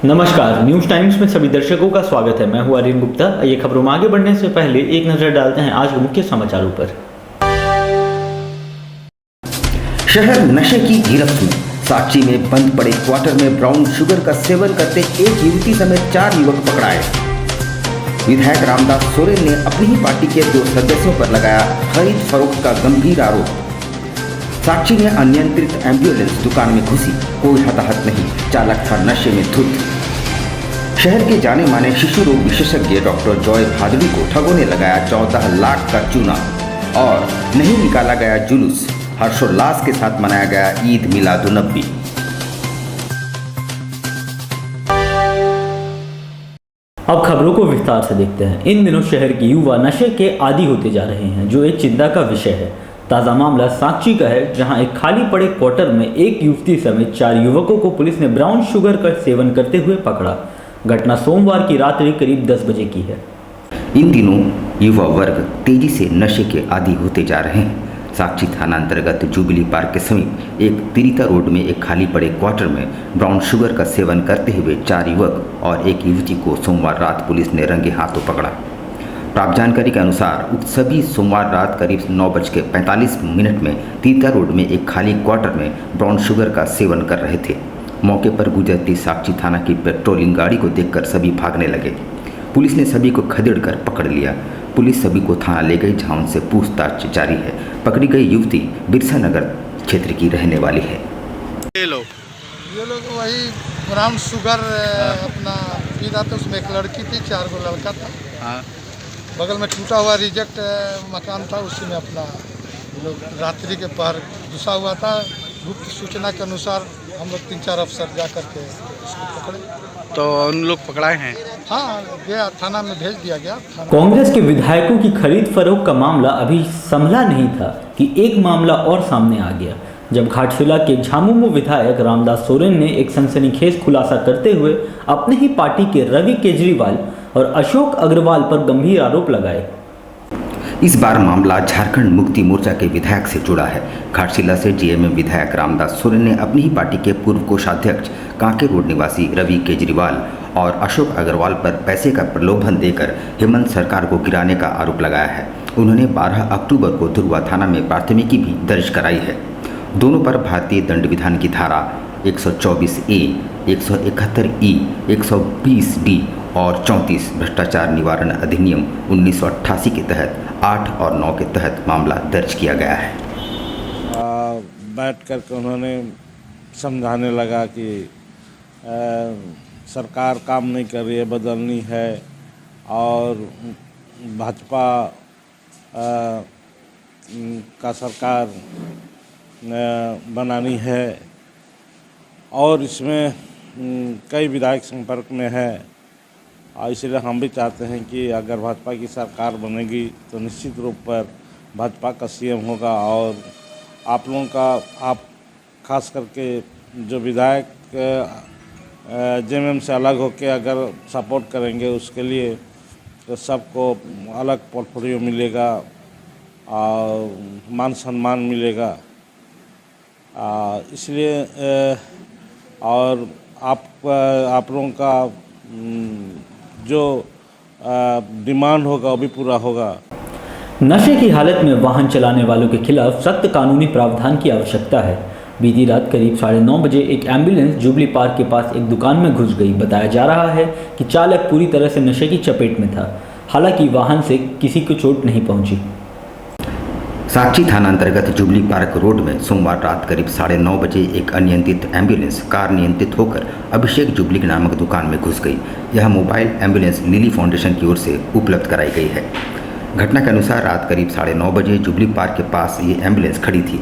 नमस्कार, news times में सभी दर्शकों का स्वागत है। मैं हूं आर्यन गुप्ता। ये खबरों में आगे बढ़ने से पहले एक नजर डालते हैं आज के मुख्य समाचारों पर। शहर नशे की गिरफ्त में। साक्षी में बंद पड़े क्वार्टर में ब्राउन शुगर का सेवन करते एक युवती समेत 4 युवक पकड़ाए। विधायक रामदास सोरेन ने अपनी ही पार्टी के 2 सदस्यों पर लगाया खरीद फरोख्त का गंभीर आरोप। साक्षी में अनियंत्रित एम्बुलेंस दुकान में घुसी, कोई हताहत नहीं, चालक था नशे में धुत। शहर के जाने माने शिशु रोग विशेषज्ञ डॉक्टर जॉय भादवी को ठगों ने लगाया 14 लाख का चूना और नहीं निकाला गया जुलूस। हर्षोल्लास के साथ मनाया गया ईद मिलादुन्नबी। अब खबरों को विस्तार से देखते हैं। इन दिनों शहर के युवा नशे के आदी होते जा रहे हैं, जो एक चिंता का विषय है। ताज़ा मामला साक्षी का है, जहां एक खाली पड़े क्वार्टर में एक युवती समेत 4 युवकों को पुलिस ने ब्राउन शुगर का सेवन करते हुए पकड़ा। घटना सोमवार की रात्रि करीब 10 बजे की है। इन दिनों युवा वर्ग तेजी से नशे के आदी होते जा रहे हैं। साक्षी थाना अंतर्गत जुबली पार्क के समीप एक तिरिता रोड में एक खाली पड़े क्वार्टर में ब्राउन शुगर का सेवन करते हुए 4 युवक और एक युवती को सोमवार रात पुलिस ने रंगे हाथों पकड़ा। प्राप्त जानकारी के अनुसार उक्त सभी सोमवार रात करीब 9:45 में तिरिता रोड में एक खाली क्वार्टर में ब्राउन शुगर का सेवन कर रहे थे। मौके पर गुजरती साक्षी थाना की पेट्रोलिंग गाड़ी को देखकर सभी भागने लगे। पुलिस ने सभी को खदेड़कर पकड़ लिया। पुलिस सभी को थाना ले गई, जहां उनसे पूछताछ जारी है। पकड़ी गई युवती बिरसा नगर क्षेत्र की रहने वाली है। ये लोग वही ब्राउन शुगर अपना पी रहा था। उसमें एक लड़की थी, 4 गो लड़का था। बगल में टूटा हुआ रिजेक्ट मकान था, उसी में अपना लोग रात्रि के पहर घुसा हुआ था। गुप्त सूचना के अनुसार हम लोग 3-4 अफसर जा करके उसको पकड़े। तो उन लोग पकड़ाए हैं? हाँ, गया थाना में भेज दिया गया। कांग्रेस के विधायकों की खरीद फरोख्त का मामला अभी संभला नहीं था कि एक मामला और सामने आ गया, जब घाटशिला के झामुमो विधायक रामदास सोरेन ने एक सनसनीखेज खुलासा करते हुए अपने ही पार्टी के रवि केजरीवाल और अशोक अग्रवाल पर गंभीर आरोप लगाए। इस बार मामला झारखंड मुक्ति मोर्चा के विधायक से जुड़ा है। घाटशिला से जेएमएम विधायक रामदास सोरेन ने अपनी ही पार्टी के पूर्व कोषाध्यक्ष कांके रोड निवासी रवि केजरीवाल और अशोक अग्रवाल पर पैसे का प्रलोभन देकर हेमंत सरकार को गिराने का आरोप लगाया है। उन्होंने 12 अक्टूबर को धुरवा थाना में प्राथमिकी भी दर्ज कराई है। दोनों पर भारतीय दंड विधान की धारा 124A, 171E, 120D और 34 भ्रष्टाचार निवारण अधिनियम 1988 के तहत 8 और 9 के तहत मामला दर्ज किया गया है। बैठ कर के उन्होंने समझाने लगा कि सरकार काम नहीं कर रही है, बदलनी है और भाजपा का सरकार बनानी है और इसमें कई विधायक संपर्क में है। और इसलिए हम भी चाहते हैं कि अगर भाजपा की सरकार बनेगी तो निश्चित रूप पर भाजपा का सीएम होगा और आप लोगों का, आप खास करके जो विधायक जेएमएम से अलग होकर अगर सपोर्ट करेंगे, उसके लिए तो सबको अलग पोर्टफोलियो मिलेगा और मान सम्मान मिलेगा। इसलिए और आप लोगों का जो डिमांड होगा वो भी पूरा होगा। नशे की हालत में वाहन चलाने वालों के खिलाफ सख्त कानूनी प्रावधान की आवश्यकता है। बीती रात करीब 9:30 बजे एक एम्बुलेंस जुबली पार्क के पास एक दुकान में घुस गई। बताया जा रहा है कि चालक पूरी तरह से नशे की चपेट में था। हालांकि वाहन से किसी को चोट नहीं पहुंची। साक्षी थाना अंतर्गत जुबली पार्क रोड में सोमवार रात करीब 9:30 बजे एक अनियंत्रित एम्बुलेंस कार नियंत्रित होकर अभिषेक जुबली नामक दुकान में घुस गई। यह मोबाइल एम्बुलेंस लिली फाउंडेशन की ओर से उपलब्ध कराई गई है। घटना के अनुसार रात करीब 9:30 बजे जुबली पार्क के पास ये एम्बुलेंस खड़ी थी।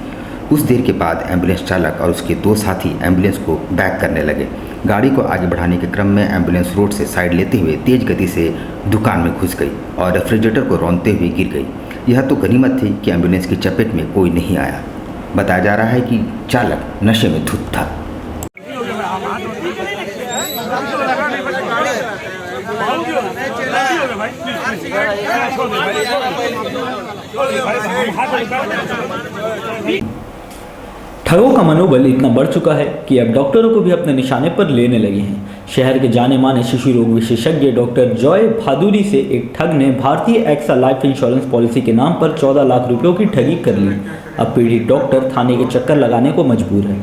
कुछ देर के बाद एम्बुलेंस चालक और उसके 2 साथी एम्बुलेंस को बैक करने लगे। गाड़ी को आगे बढ़ाने के क्रम में एम्बुलेंस रोड से साइड लेते हुए तेज गति से दुकान में घुस गई और रेफ्रिजरेटर को रौंदते हुए गिर गई। यह तो गनीमत थी कि एम्बुलेंस की चपेट में कोई नहीं आया। बताया जा रहा है कि चालक नशे में धुत था। ठगों का मनोबल इतना बढ़ चुका है कि अब डॉक्टरों को भी अपने निशाने पर लेने लगे हैं। शहर के जाने माने शिशु रोग विशेषज्ञ डॉक्टर जॉय भादुरी से एक ठग ने भारतीय एक्सा लाइफ इंश्योरेंस पॉलिसी के नाम पर 14 लाख रुपयों की ठगी कर ली। अब पीड़ित डॉक्टर थाने के चक्कर लगाने को मजबूर है।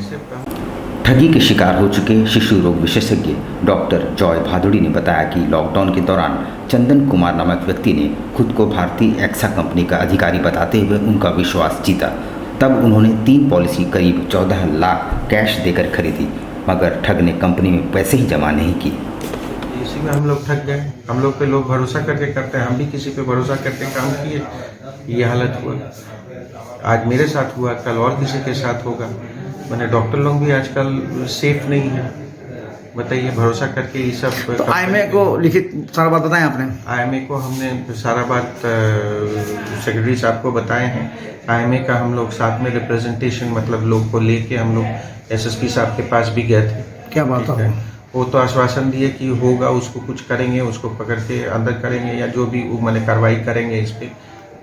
ठगी के शिकार हो चुके शिशु रोग विशेषज्ञ डॉक्टर जॉय भादुड़ी ने बताया कि लॉकडाउन के दौरान चंदन कुमार नामक व्यक्ति ने खुद को भारतीय एक्सा कंपनी का अधिकारी बताते हुए उनका विश्वास जीता। तब उन्होंने 3 पॉलिसी करीब 14 लाख कैश देकर खरीदी, मगर ठग ने कंपनी में पैसे ही जमा नहीं की। इसी में हम लोग ठग गए। हम लोग पे लोग भरोसा करके करते हैं, हम भी किसी पे भरोसा करके काम किए, ये हालत हुआ। आज मेरे साथ हुआ, कल और किसी के साथ होगा। मैंने डॉक्टर लोग भी आजकल सेफ नहीं है, बताइए, भरोसा करके ये सब। तो आईएमए को लिखित सारा बात बताएं आपने? आईएमए को हमने सारा बात सेक्रेटरी साहब को बताए हैं। आईएमए का हम लोग साथ में रिप्रेजेंटेशन, मतलब लोग को लेके हम लोग एसएसपी साहब के पास भी गए थे। क्या बात है? वो तो आश्वासन दिए कि होगा, उसको कुछ करेंगे, उसको पकड़ के अंदर करेंगे या जो भी मैंने कार्रवाई करेंगे इस पर,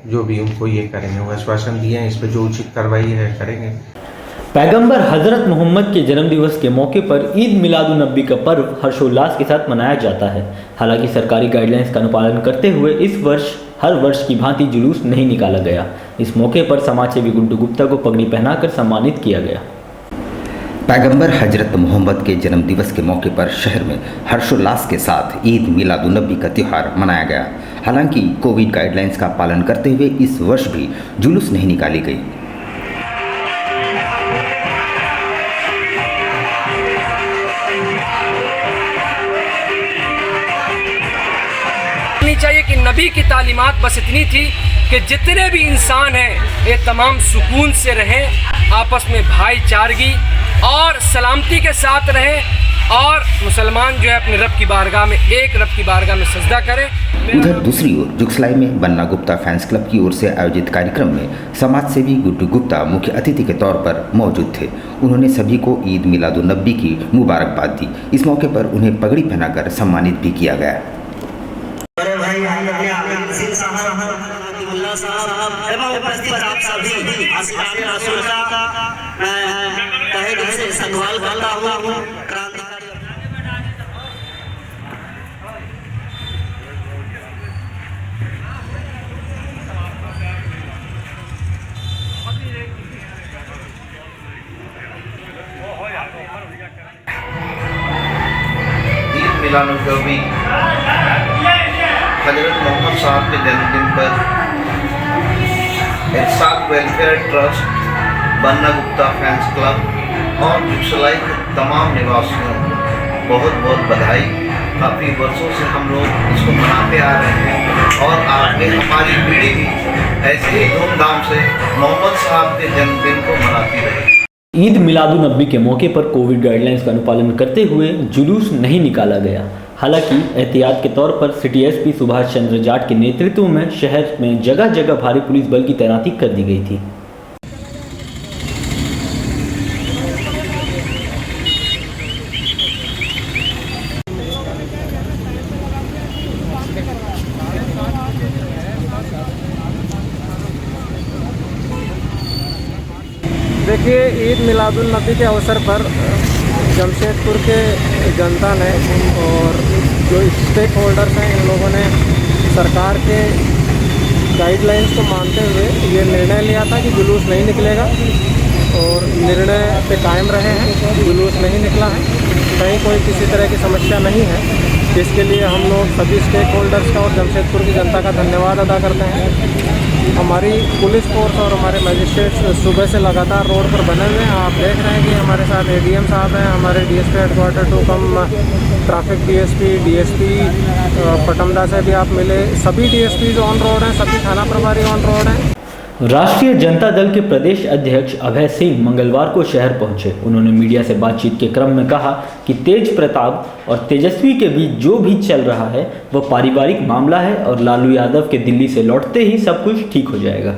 जो भी उनको ये करेंगे, वो आश्वासन दिए हैं। इस पर जो उचित कार्रवाई है करेंगे। पैगंबर हजरत मोहम्मद के जन्मदिवस के मौके पर ईद मिलादुन्नबी का पर्व हर्षोल्लास के साथ मनाया जाता है। हालांकि सरकारी गाइडलाइंस का अनुपालन करते हुए इस वर्ष हर वर्ष की भांति जुलूस नहीं निकाला गया। इस मौके पर समाज सेवी गुड्डू गुप्ता को पगड़ी पहनाकर सम्मानित किया गया। पैगंबर हजरत मोहम्मद के जन्मदिवस के मौके पर शहर में हर्षोल्लास के साथ ईद मिलादुन्नबी का त्यौहार मनाया गया। हालांकि कोविड गाइडलाइंस का पालन करते हुए इस वर्ष भी जुलूस नहीं निकाली गई। चाहिए कि नबी की तालीमात बस इतनी थी कि जितने भी इंसान हैं ये तमाम सुकून से रहें, आपस में भाईचारगी और सलामती के साथ रहें और मुसलमान जो है अपने रब की बारगाह में, एक रब की बारगाह में सजदा करें। उधर दूसरी ओर जुगसलाई में बन्ना गुप्ता फैंस क्लब की ओर से आयोजित कार्यक्रम में समाज सेवी गुड्डू गुप्ता मुख्य अतिथि के तौर पर मौजूद थे। उन्होंने सभी को ईद मिलादुन्नबी की मुबारकबाद दी। इस मौके पर उन्हें पगड़ी पहनाकर सम्मानित भी किया गया। एवं उपस्थित आप सभी आशिकाने रसूल का मैं तहे दिल से इस्तकबाल करता हूँ। ईद मिलादुन्नबी हजरत मोहम्मद साहब के जन्मदिन पर इंसाफ welfare trust, Banna Gupta fans club और जुगसलाई के तमाम निवासियों को बहुत बहुत बधाई। काफ़ी वर्षों से हम लोग इसको मनाते आ रहे हैं और आगे हमारी पीढ़ी भी ऐसे ही धूमधाम से मोहम्मद साहब के जन्मदिन को मनाती रहे। ईद मिलादुन्नबी के मौके पर कोविड गाइडलाइंस का अनुपालन करते हुए जुलूस नहीं निकाला गया। हालांकि एहतियात के तौर पर सिटी एसपी सुभाष चंद्र जाट के नेतृत्व में शहर में जगह जगह भारी पुलिस बल की तैनाती कर दी गई थी। देखिए, ईद मिलादुन्नबी के अवसर पर जमशेदपुर के जनता ने और जो स्टेक होल्डर्स हैं, इन लोगों ने सरकार के गाइडलाइंस को मानते हुए ये निर्णय लिया था कि जुलूस नहीं निकलेगा और निर्णय पे कायम रहे हैं। जुलूस नहीं निकला है, कहीं कोई किसी तरह की समस्या नहीं है। इसके लिए हम लोग सभी स्टेक होल्डर्स का और जमशेदपुर की जनता का धन्यवाद अदा करते हैं। हमारी पुलिस फोर्स और हमारे मजिस्ट्रेट्स सुबह से लगातार रोड पर बने हुए हैं। आप देख रहे हैं कि हमारे साथ एडीएम साहब हैं, हमारे डीएसपी हेडक्वार्टर 2 कम ट्रैफिक डीएसपी पटमदा से भी आप मिले। सभी डीएसपीज ऑन रोड हैं, सभी थाना प्रभारी ऑन रोड हैं। राष्ट्रीय जनता दल के प्रदेश अध्यक्ष अभय सिंह मंगलवार को शहर पहुंचे। उन्होंने मीडिया से बातचीत के क्रम में कहा कि तेज प्रताप और तेजस्वी के बीच जो भी चल रहा है वह पारिवारिक मामला है और लालू यादव के दिल्ली से लौटते ही सब कुछ ठीक हो जाएगा।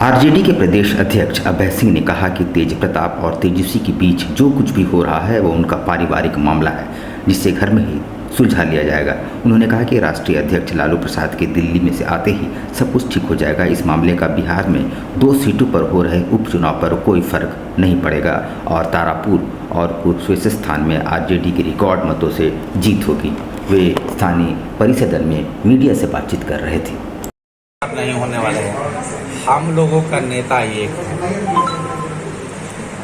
आरजेडी के प्रदेश अध्यक्ष अभय सिंह ने कहा कि तेज प्रताप और तेजस्वी के बीच जो कुछ भी हो रहा है वो उनका पारिवारिक मामला है, जिससे घर में ही सुलझा लिया जाएगा। उन्होंने कहा कि राष्ट्रीय अध्यक्ष लालू प्रसाद के दिल्ली में से आते ही सब कुछ ठीक हो जाएगा। इस मामले का बिहार में 2 सीटों पर हो रहे उपचुनाव पर कोई फर्क नहीं पड़ेगा और तारापुर और कुशेश्वर में आरजेडी के रिकॉर्ड मतों से जीत होगी। वे स्थानीय परिसदन में मीडिया से बातचीत कर रहे थे। नहीं होने वाले हैं। हम लोगों का नेता एक है,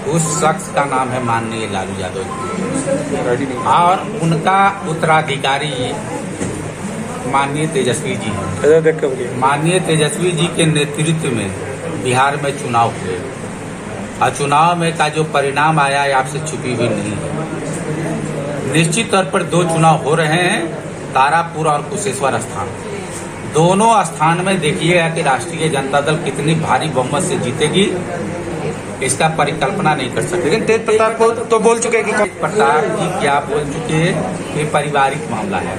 उस शख्स का नाम है माननीय लालू यादव जी और उनका उत्तराधिकारी माननीय तेजस्वी जी हैं। माननीय तेजस्वी जी के नेतृत्व में बिहार में चुनाव हुए और चुनाव में का जो परिणाम आया है आपसे छुपी हुई नहीं है। निश्चित तौर पर 2 चुनाव हो रहे हैं, तारापुर और कुशेश्वर स्थान। दोनों स्थान में देखिएगा कि राष्ट्रीय जनता दल कितनी भारी बहुमत से जीतेगी, इसका परिकल्पना नहीं कर सकते। लेकिन तेज प्रताप को तो बोल चुके हैं कि प्रताप जी क्या बोल चुके हैं, ये पारिवारिक मामला है।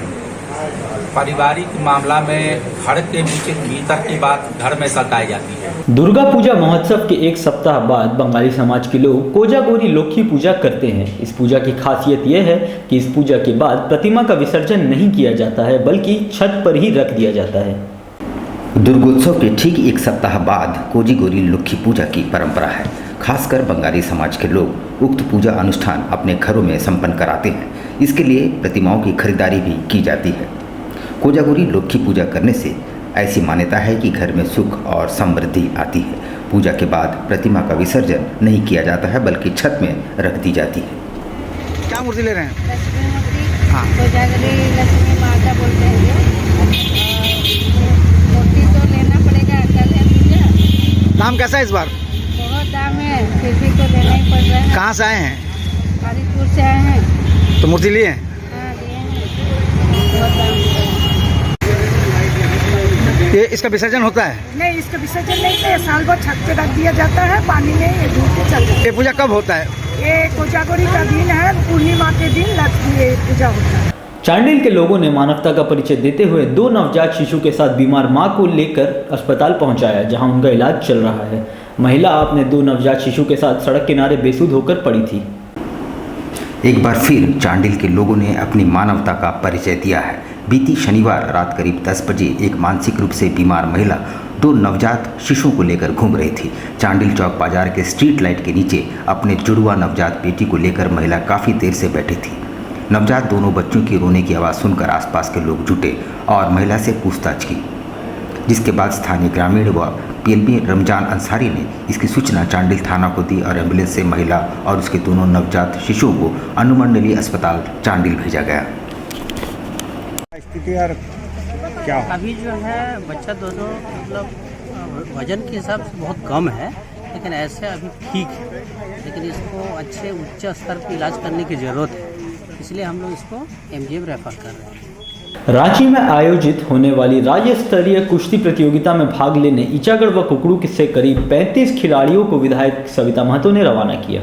पारिवारिक मामला में घर के भीतर की बात घर में सल्टाई जाती है। दुर्गा पूजा महोत्सव के 1 सप्ताह बाद बंगाली समाज के लोग कोजागोरी लोकी पूजा करते हैं। इस पूजा की खासियत यह है कि इस पूजा के बाद प्रतिमा का विसर्जन नहीं किया जाता है, बल्कि छत पर ही रख दिया जाता है। दुर्गोत्सव के ठीक 1 सप्ताह बाद कोजागोरी लोकी पूजा की परंपरा है। खासकर बंगाली समाज के लोग उक्त पूजा अनुष्ठान अपने घरों में संपन्न कराते हैं। इसके लिए प्रतिमाओं की खरीदारी भी की जाती है। कोजागोरी लोकी पूजा करने से ऐसी मान्यता है कि घर में सुख और समृद्धि आती है। पूजा के बाद प्रतिमा का विसर्जन नहीं किया जाता है, बल्कि छत में रख दी जाती है। क्या मूर्ति ले रहे हैं? लक्ष्मी मूर्ति। हाँ। कोजागरी लक्ष्मी माता बोलते हैं। मूर्ति तो लेना पड़ेगा, कल है पूजा। दाम कैसा है इस बार? बहुत दाम है, फिर भी तो लेना ही पड़ रहा है। कहाँ से आए हैं? हरिपुर से आए हैं। तो मूर्ति लिए हैं? हाँ लिए हैं, बहुत दाम है। ये इसका विसर्जन होता है? नहीं, इसका विसर्जन नहीं है, साल भर छत पे रख दिया जाता है, पानी में ये धूप के चलता है। ये पूजा कब होता है? ये कोजागरी का दिन है, पूर्णिमा के दिन लक्ष्मी पूजा होता है। चांडिल के लोगों ने मानवता का परिचय देते हुए 2 नवजात शिशु के साथ बीमार मां को लेकर अस्पताल पहुंचाया, जहां उनका इलाज चल रहा है। महिला अपने 2 नवजात शिशु के साथ सड़क किनारे बेसुध होकर पड़ी थी। एक बार फिर चांडिल के लोगों ने अपनी मानवता का परिचय दिया है। बीती शनिवार रात करीब 10 बजे एक मानसिक रूप से बीमार महिला 2 नवजात शिशुओं को लेकर घूम रही थी। चांडिल चौक बाजार के स्ट्रीट लाइट के नीचे अपने जुड़वा नवजात बेटी को लेकर महिला काफ़ी देर से बैठी थी। नवजात दोनों बच्चों की रोने की आवाज़ सुनकर आसपास के लोग जुटे और महिला से पूछताछ की, जिसके बाद स्थानीय ग्रामीण व पीएलबी रमजान अंसारी ने इसकी सूचना चांडिल थाना को दी और एम्बुलेंस से महिला और उसके दोनों नवजात शिशुओं को अनुमंडलीय अस्पताल चांडिल भेजा गया। स्थिति यार क्या अभी जो है बच्चा दोनों मतलब वजन के हिसाब से बहुत कम है, लेकिन ऐसे अभी ठीक है, लेकिन इसको अच्छे उच्च स्तर पर इलाज करने की ज़रूरत है, इसलिए हम लोग इसको एमजीएम रेफर कर रहे हैं। रांची में आयोजित होने वाली राज्य स्तरीय कुश्ती प्रतियोगिता में भाग लेने ईचागढ़ व कुकड़ू से करीब 35 खिलाड़ियों को विधायक सविता महतो ने रवाना किया।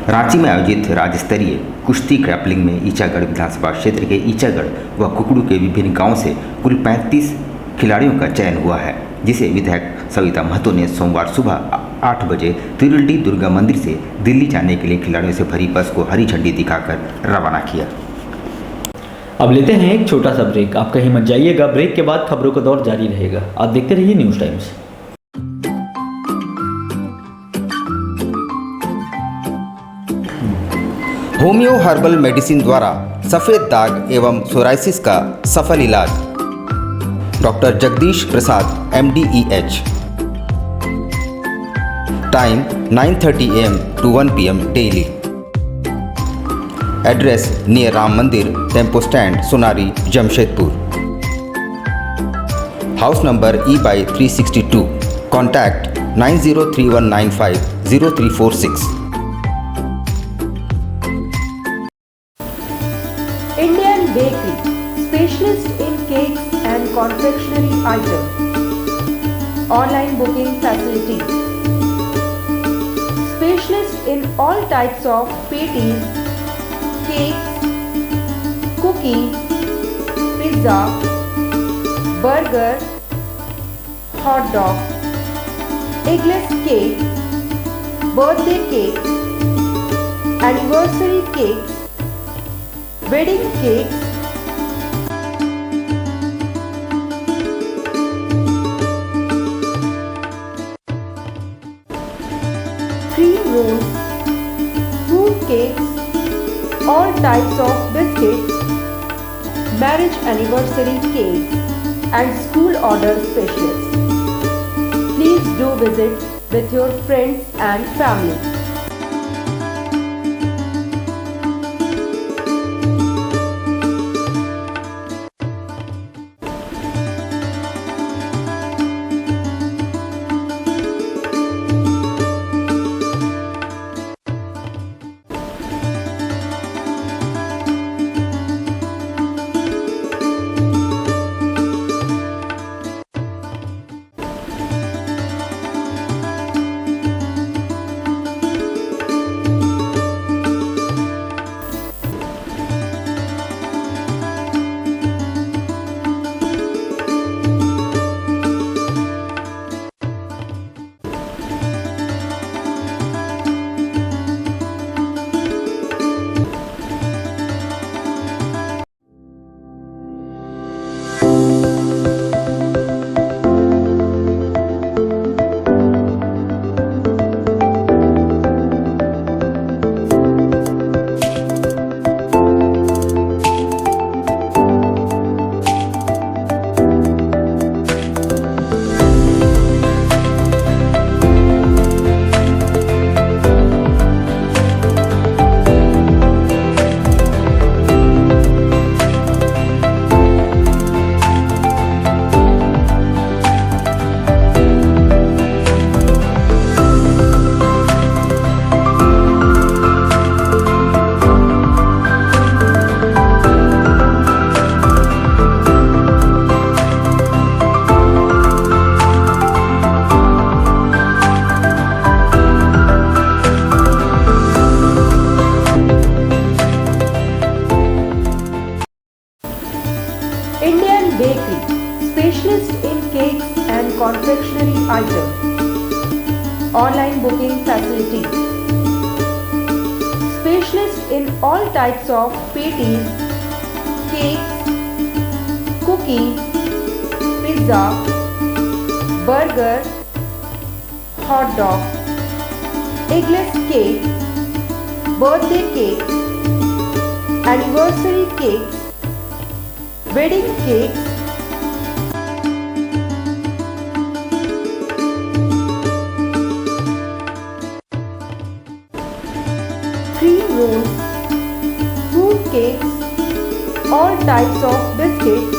रांची में आयोजित राज्य स्तरीय कुश्ती ग्रैपलिंग में ईचागढ़ विधानसभा क्षेत्र के ईचागढ़ व कुकड़ू के विभिन्न गांवों से कुल 35 खिलाड़ियों का चयन हुआ है, जिसे विधायक सविता महतो ने सोमवार सुबह 8 बजे तिरुल्डी दुर्गा मंदिर से दिल्ली जाने के लिए खिलाड़ियों से भरी बस को हरी झंडी दिखाकर रवाना किया। अब लेते हैं एक छोटा सा ब्रेक। आप कहीं मत जाइएगा, ब्रेक के बाद खबरों का दौर जारी रहेगा। आप देखते रहिए news times. Homeo herbal medicine द्वारा सफ़ेद दाग एवं सोराइसिस का सफल इलाज। Doctor Jagdish Prasad MD/EH। Time 9:30 AM to 1 PM daily. Address near Ram मंदिर, tempo stand, Sonari, Jamshedpur. House number E/362। Contact 9031950346। Indian Bakery, specialist in cakes and confectionery items. Online booking facilities. Specialist in all types of patties, cakes, cookies, pizza, burger, hot dog, eggless cake, birthday cake, anniversary cakes, wedding cakes, rolls, fruit cakes, all types of biscuits, marriage anniversary cakes, and school order specials. Please do visit with your friends and family. Indian Bakery, specialist in cakes and confectionery items. Online booking facilities. Specialist in all types of patties, cakes, cookies, pizza, burger, hot dog, eggless cake, birthday cake, anniversary cakes, wedding cakes, cream rolls, fruit cakes, all types of biscuits,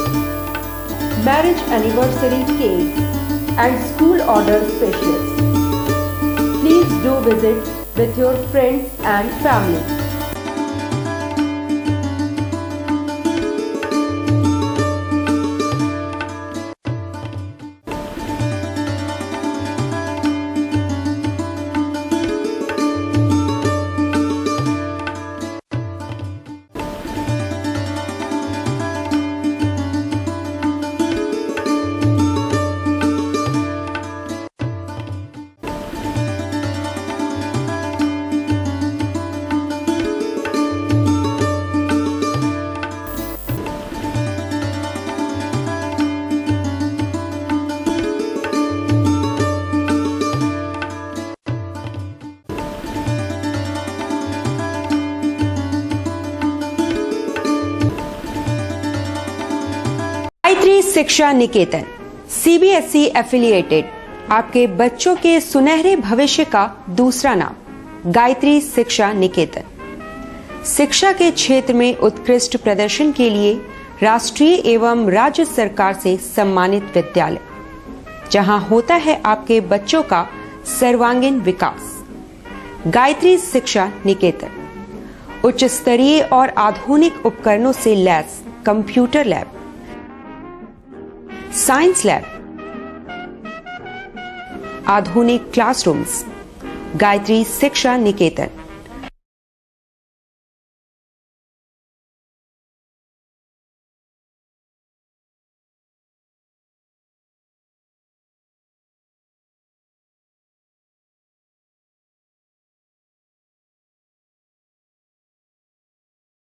marriage anniversary cakes, and school order specials. Please do visit with your friends and family. Gayatri शिक्षा निकेतन CBSE affiliated आपके बच्चों के सुनहरे भविष्य का दूसरा नाम गायत्री शिक्षा निकेतन। शिक्षा के क्षेत्र में उत्कृष्ट प्रदर्शन के लिए राष्ट्रीय एवं राज्य सरकार से सम्मानित विद्यालय, जहां होता है आपके बच्चों का सर्वांगीण विकास। गायत्री शिक्षा निकेतन उच्च स्तरीय और आधुनिक उपकरणों से lace computer lab, science lab, आधुनिक क्लासरूम्स। गायत्री शिक्षा निकेतन